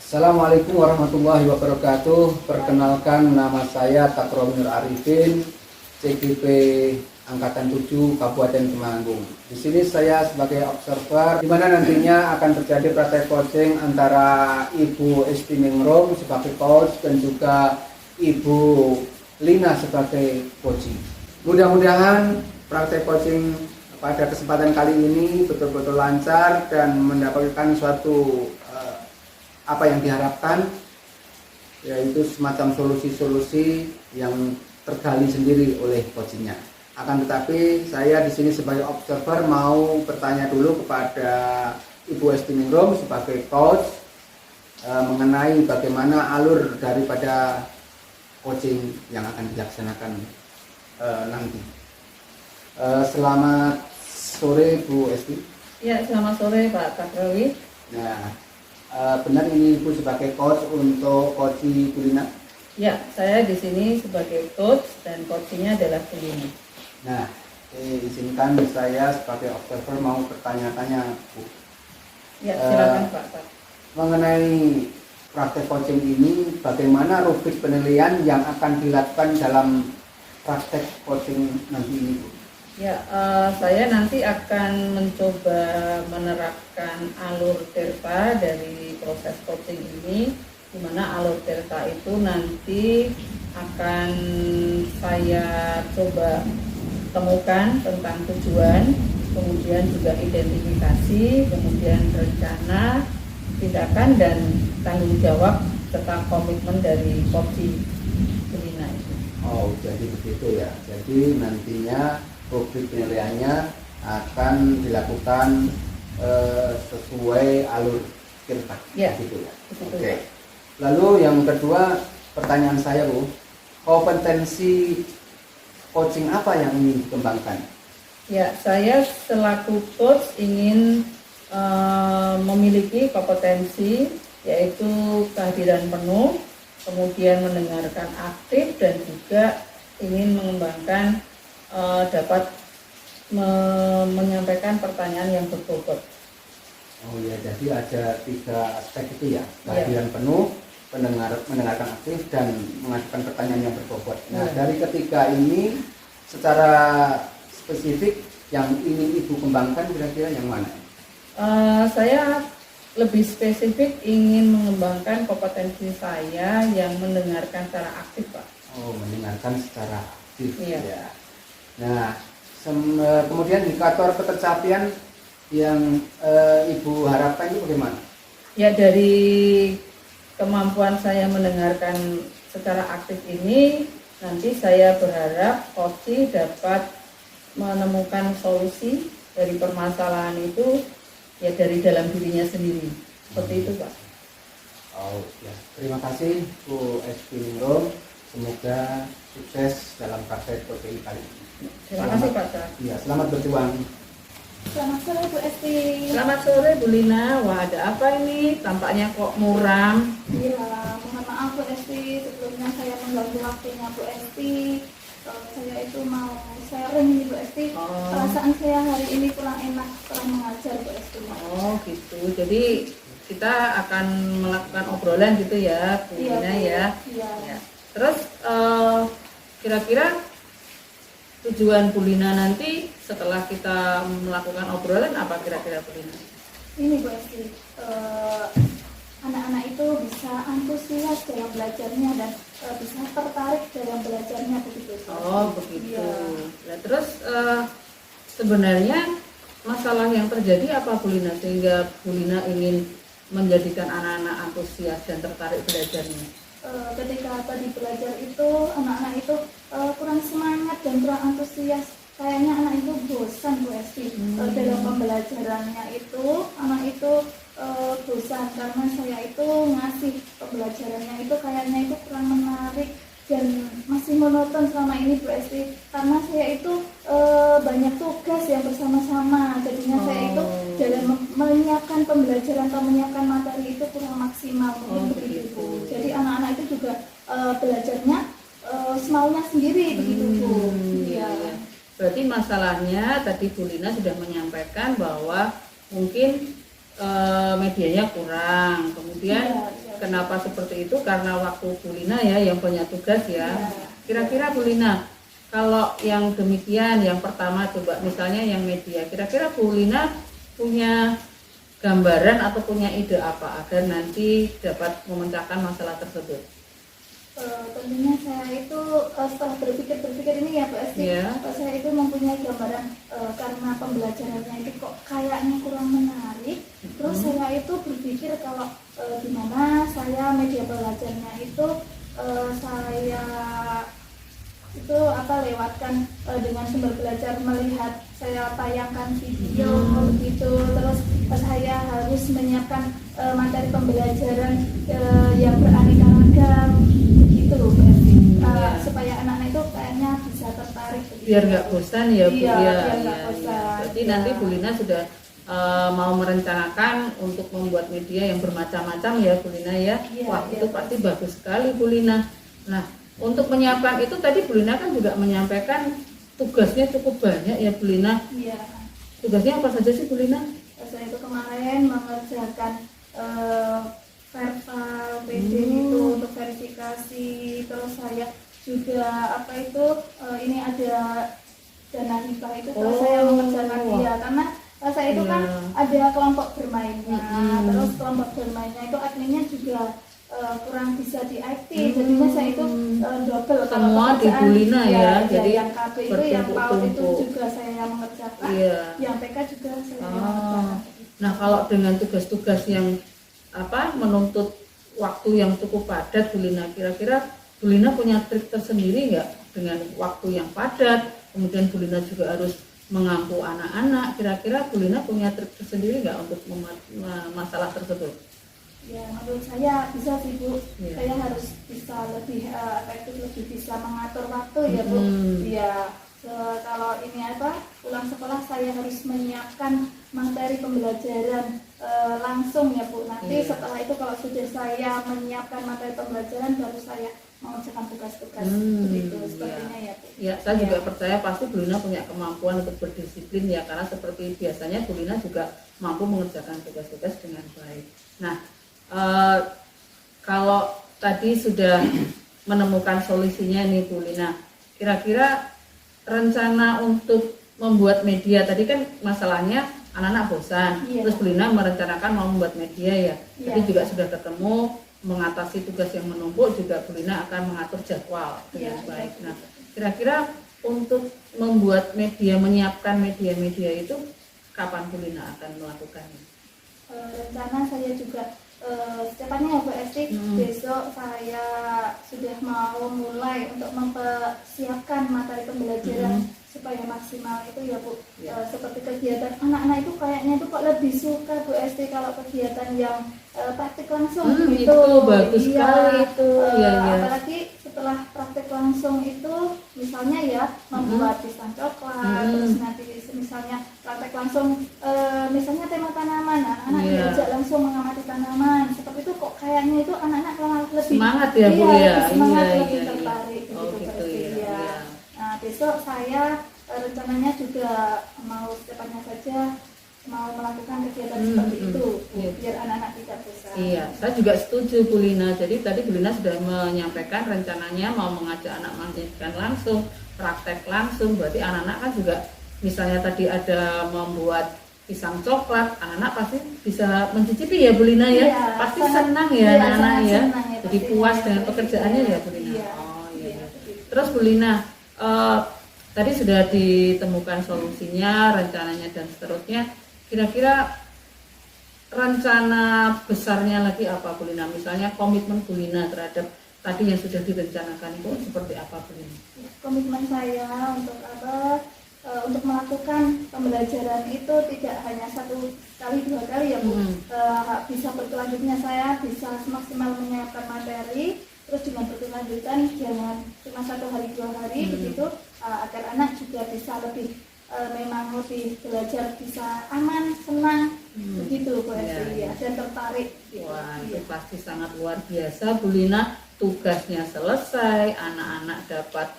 Assalamualaikum warahmatullahi wabarakatuh. Perkenalkan, nama saya Takromir Arifin, CGP Angkatan 7 Kabupaten Temanggung. Di sini saya sebagai observer, di mana nantinya akan terjadi praktek coaching antara Ibu Esti Ningrum sebagai coach dan juga Ibu Lina sebagai coaching. Mudah-mudahan praktek coaching pada kesempatan kali ini betul-betul lancar dan mendapatkan suatu apa yang diharapkan, yaitu semacam solusi-solusi yang tergali sendiri oleh coachingnya. Akan tetapi saya di sini sebagai observer mau bertanya dulu kepada Ibu Esti Ningrum sebagai coach mengenai bagaimana alur daripada coaching yang akan dilaksanakan nanti. Selamat sore Bu Esti. Ya, selamat sore Pak Takrawi. Nah, benar ini Ibu sebagai coach untuk coaching kuliner? Ya, saya di sini sebagai coach dan coachingnya adalah Bu Lina. Nah, izinkan saya sebagai observer mau bertanya-tanya Bu. Ya, silakan Pak. Mengenai praktek coaching ini, bagaimana rubrik penilaian yang akan dilakukan dalam praktek coaching nanti ini Bu? Ya, saya nanti akan mencoba menerapkan alur terpa dari proses coaching ini, di mana alur terpa itu nanti akan saya coba temukan tentang tujuan, kemudian juga identifikasi, kemudian rencana, tindakan dan tanggung jawab serta komitmen dari coaching Lina itu. Oh, jadi begitu ya. Jadi nantinya rubrik penilaiannya akan dilakukan sesuai alur tirta, ya, gitu ya. Betul. Oke. Lalu yang kedua, pertanyaan saya Bu, kompetensi coaching apa yang ingin dikembangkan? Ya, saya selaku coach ingin memiliki kompetensi yaitu kehadiran penuh, kemudian mendengarkan aktif dan juga ingin mengembangkan dapat menyampaikan pertanyaan yang berbobot. Oh ya, jadi ada 3 aspek itu ya, kehadiran penuh, mendengarkan aktif dan mengajukan pertanyaan yang berbobot. Nah, dari ketiga ini secara spesifik yang ingin Ibu kembangkan kira-kira yang mana? Saya lebih spesifik ingin mengembangkan kompetensi saya yang mendengarkan secara aktif, Pak. Oh, mendengarkan secara aktif. Iya. Ya. Nah, kemudian indikator ketercapaian yang Ibu harapkan itu bagaimana? Ya, dari kemampuan saya mendengarkan secara aktif ini, nanti saya berharap coach dapat menemukan solusi dari permasalahan itu ya dari dalam dirinya sendiri. Seperti itu, Pak. Oh ya, terima kasih Bu Esti Ningrum. Semoga sukses dalam praktek coaching kali ini. Terima kasih Pak. Iya, selamat berjuang. Selamat sore Bu Esti. Selamat sore Bu Lina. Wah, ada apa ini? Tampaknya kok muram. Iya, mohon maaf Bu Esti. Sebelumnya saya mengganggu waktunya Bu Esti. Saya itu mau sharing nih Bu Esti. Perasaan saya hari ini kurang enak setelah mengajar Bu Esti. Oh gitu. Jadi kita akan melakukan obrolan gitu ya Bu Lina ya. Iya. Terus kira-kira tujuan Bu Lina nanti setelah kita melakukan obrolan apa kira-kira Bu Lina? Ini Bu Esti, anak-anak itu bisa antusias dalam belajarnya dan bisa tertarik dalam belajarnya begitu. Oh begitu. Iya. Nah, terus sebenarnya masalah yang terjadi apa Bu Lina sehingga Bu Lina ingin menjadikan anak-anak antusias dan tertarik belajarnya? Ketika tadi belajar itu anak-anak itu kurang semangat dan kurang antusias, kayaknya anak itu bosan Bu Esti. Dalam pembelajarannya itu anak itu bosan karena saya itu ngasih pembelajarannya itu kayaknya itu kurang menarik dan masih monoton selama ini Bu Esti, karena saya itu banyak tugas yang bersama-sama, jadinya saya itu dalam menyiapkan pembelajaran atau menyiapkan materi itu kurang maksimal mungkin begitu. Jadi anak-anak itu juga belajarnya semaunya sendiri begitu Bu. Iya. Berarti masalahnya tadi Bu Lina sudah menyampaikan bahwa mungkin medianya kurang, kemudian kenapa seperti itu karena waktu Bu Lina ya yang banyak tugas ya. Kira-kira Bu Lina, kalau yang demikian, yang pertama coba misalnya yang media, kira-kira Bu Lina punya gambaran atau punya ide apa agar nanti dapat memecahkan masalah tersebut? Tentunya saya itu setelah berpikir ini ya Bu Esti, saya itu mempunyai gambaran karena pembelajarannya itu kok kayaknya kurang menarik. Terus saya itu berpikir kalau gimana saya media belajarnya itu saya itu lewatkan dengan sumber belajar, melihat saya tayangkan video begitu. Terus saya harus menyiapkan materi pembelajaran yang beraneka ragam begitu berarti supaya anak-anak itu kayaknya bisa tertarik begitu. Biar nggak bosan ya Bu. Biar nggak bosan. Berarti nanti Bu Lina sudah mau merencanakan untuk membuat media yang bermacam-macam ya Bu Lina ya. Wah itu pasti bagus sekali Bu Lina. Nah, untuk menyiapkan itu tadi Bu Lina kan juga menyampaikan tugasnya cukup banyak ya Bu Lina. Iya. Tugasnya apa saja sih Bu Lina? Saya itu kemarin mengerjakan verbal PD itu untuk verifikasi. Terus saya juga ini ada dana hibah itu saya mengerjakan dia karena saya itu kan ada kelompok bermainnya. Terus kelompok bermainnya itu adminnya juga kurang bisa di IT, jadinya saya itu double semua di Bu Lina ya. Jadi yang KB itu yang PAUD itu juga saya yang mengerjakan, yang PK juga saya yang mengerjakan. Nah kalau dengan tugas-tugas yang menuntut waktu yang cukup padat Bu Lina, kira-kira Bu Lina punya trik tersendiri nggak dengan waktu yang padat, kemudian Bu Lina juga harus mengampu anak-anak, kira-kira Bu Lina punya trik tersendiri nggak untuk masalah tersebut? Ya menurut saya bisa sih Bu, saya harus bisa lebih efektif, lebih bisa mengatur waktu ya Bu. Ya kalau ini pulang sekolah saya harus menyiapkan materi pembelajaran langsung ya Bu. Nanti setelah itu kalau sudah saya menyiapkan materi pembelajaran baru saya mengerjakan tugas-tugas begitu sepertinya ya Bu. Ya saya juga percaya pasti Bu Lina punya kemampuan untuk berdisiplin ya, karena seperti biasanya Bu Lina juga mampu mengerjakan tugas-tugas dengan baik. Nah kalau tadi sudah menemukan solusinya nih Bu Lina, kira-kira rencana untuk membuat media tadi kan masalahnya anak-anak bosan, terus Bu Lina merencanakan mau membuat media ya, tapi juga sudah ketemu mengatasi tugas yang menumpuk, juga Bu Lina akan mengatur jadwal dengan baik. Nah, kira-kira untuk membuat media, menyiapkan media-media itu kapan Bu Lina akan melakukannya? Rencana saya juga secepatnya ya Bu Esti, besok saya sudah mau mulai untuk mempersiapkan materi pembelajaran supaya maksimal itu ya Bu. Seperti kegiatan anak-anak itu kayaknya itu kok lebih suka Bu Esti kalau kegiatan yang praktik langsung itu bagus sekali itu apalagi setelah praktik langsung itu misalnya ya membuat pisang coklat, terus nanti misalnya praktek langsung misalnya tema tanaman, anak-anak diajak langsung mengamati tanaman, seperti itu kok kayaknya itu anak-anak lebih semangat ya Bu ya, semangat, lebih tertarik begitu ya. Nah besok saya rencananya juga mau secepatnya saja mau melakukan kegiatan seperti itu biar anak-anak tidak bosan. Iya, saya juga setuju Bu Lina. Jadi tadi Bu Lina sudah menyampaikan rencananya mau mengajak anak menyaksikan langsung, praktek langsung. Berarti anak-anak kan juga misalnya tadi ada membuat pisang coklat, anak-anak pasti bisa mencicipi ya Bu Lina ya. Pasti senang ya anak-anak ya. Jadi puas dengan pekerjaannya ya Bu Lina. Terus Bu Lina, tadi sudah ditemukan solusinya, rencananya dan seterusnya. Kira-kira rencana besarnya lagi apa Bu Lina? Misalnya komitmen Bu Lina terhadap tadi yang sudah direncanakan itu seperti apa Bu Lina? Komitmen saya untuk untuk melakukan pembelajaran itu tidak hanya 1 kali 2 kali ya Bu. Bisa berkelanjutnya saya bisa semaksimal menyiapkan materi, terus dengan berkelanjutan jangan cuma 1 hari 2 hari begitu, agar anak juga bisa lebih memang lebih belajar bisa aman, senang begitu Bu Esti dan tertarik. Wah itu pasti sangat luar biasa Bu Lina, tugasnya selesai, anak-anak dapat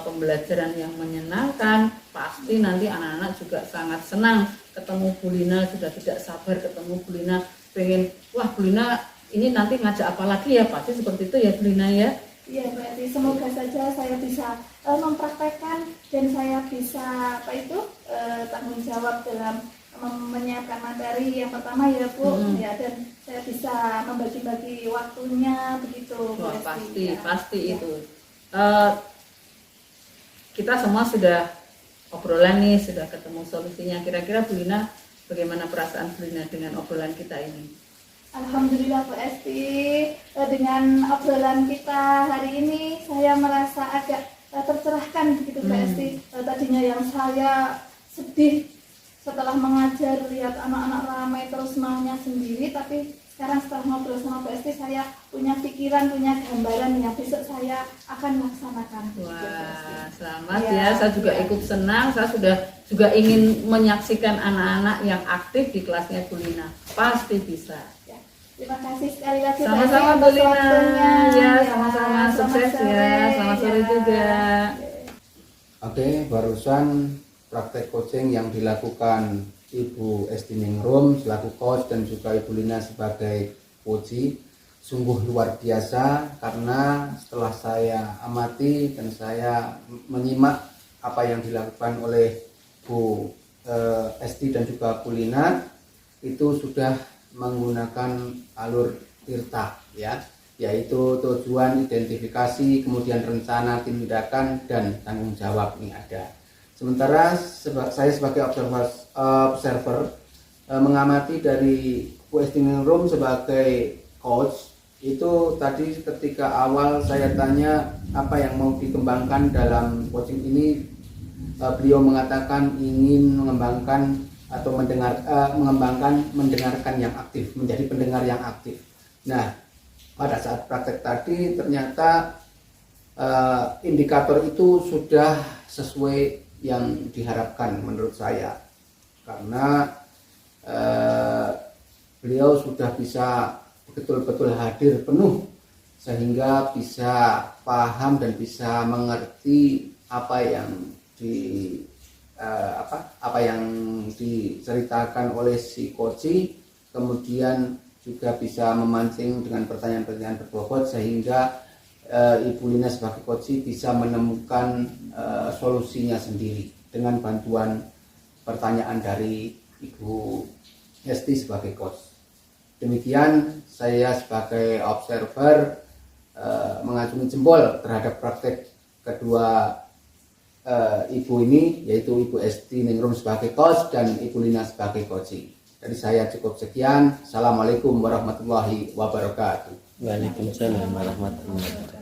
pembelajaran yang menyenangkan, pasti nanti anak-anak juga sangat senang ketemu Bu Lina, sudah tidak sabar ketemu Bu Lina, pengen wah Bu Lina ini nanti ngajak apa lagi ya, pasti seperti itu ya Bu Lina ya. Iya, berarti semoga saja saya bisa mempraktekkan dan saya bisa tanggung jawab dalam menyiapkan materi yang pertama ya Bu, ya, dan saya bisa membagi-bagi waktunya begitu. Bu Wah, Esti. pasti Ya. itu. Kita semua sudah obrolan nih, sudah ketemu solusinya. Kira-kira Bu Lina, bagaimana perasaan Bu Lina dengan obrolan kita ini? Alhamdulillah Bu Esti, dengan obrolan kita hari ini saya merasa agak tercerahkan begitu Bu Esti. Tadinya yang saya sedih setelah mengajar lihat anak-anak ramai terus maunya sendiri, tapi sekarang setelah ngobrol sama Bu Esti saya punya pikiran, punya gambaran yang besok saya akan laksanakan. Wah, selamat ya. Saya juga ikut senang. Saya sudah juga ingin menyaksikan anak-anak yang aktif di kelasnya Bu Lina. Pasti bisa. Terima kasih sekali lagi Bu Sama-sama Esti Bu atas Lina. waktunya. Ya, sama-sama sukses ya. Selamat sore juga. Oke, barusan praktek coaching yang dilakukan Ibu Esti Ningrum selaku coach dan juga Ibu Lina sebagai coach sungguh luar biasa, karena setelah saya amati dan saya menyimak apa yang dilakukan oleh Bu Esti dan juga Bu Lina, itu sudah menggunakan alur tirta ya, yaitu tujuan, identifikasi, kemudian rencana, tindakan, dan tanggung jawab ini ada. Sementara saya sebagai observer mengamati dari Bu Esti Ningrum sebagai coach, itu tadi ketika awal saya tanya apa yang mau dikembangkan dalam coaching ini, beliau mengatakan ingin mengembangkan atau mendengarkan yang aktif, menjadi pendengar yang aktif. Nah, pada saat praktek tadi ternyata indikator itu sudah sesuai yang diharapkan menurut saya, karena beliau sudah bisa betul-betul hadir penuh sehingga bisa paham dan bisa mengerti apa yang diceritakan oleh si coach, kemudian juga bisa memancing dengan pertanyaan-pertanyaan berbobot sehingga Ibu Lina sebagai coach bisa menemukan solusinya sendiri dengan bantuan pertanyaan dari Ibu Esti sebagai coach. Demikian saya sebagai observer mengacungi jempol terhadap praktek kedua ibu ini, yaitu Ibu Esti Ningrum sebagai coach dan Ibu Lina sebagai coaching. Dari saya cukup sekian. Assalamualaikum warahmatullahi wabarakatuh. Waalaikumsalam warahmatullahi wabarakatuh.